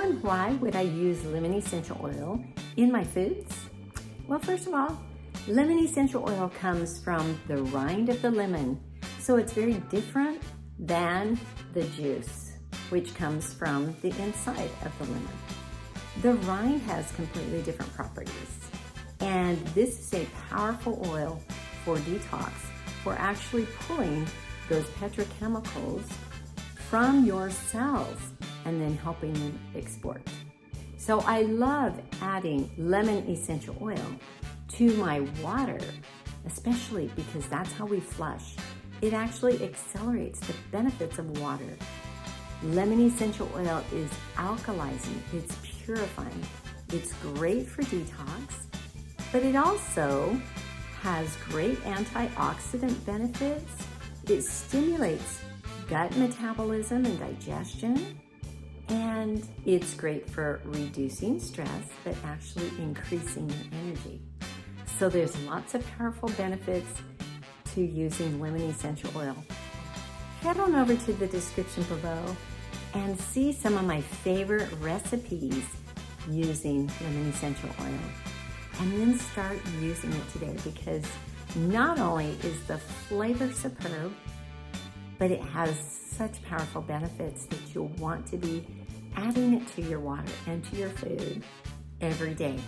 on why would I use lemon essential oil in my foods? Well, first of all, lemon essential oil comes from the rind of the lemon, so it's very different than the juice, which comes from the inside of the lemon. The rind has completely different properties, and this is a powerful oil for detox, for actually pulling those petrochemicals from your cells and then helping them export. So I love adding lemon essential oil to my water, especially because that's how we flush. It actually accelerates the benefits of water. Lemon essential oil is alkalizing, it's purifying, it's great for detox, but it also has great antioxidant benefits. It stimulates gut metabolism and digestion, and it's great for reducing stress, but actually increasing your energy. So there's lots of powerful benefits to using lemon essential oil. Head on over to the description below and see some of my favorite recipes using lemon essential oil. And then start using it today, because not only is the flavor superb, but it has such powerful benefits that you'll want to be adding it to your water and to your food every day.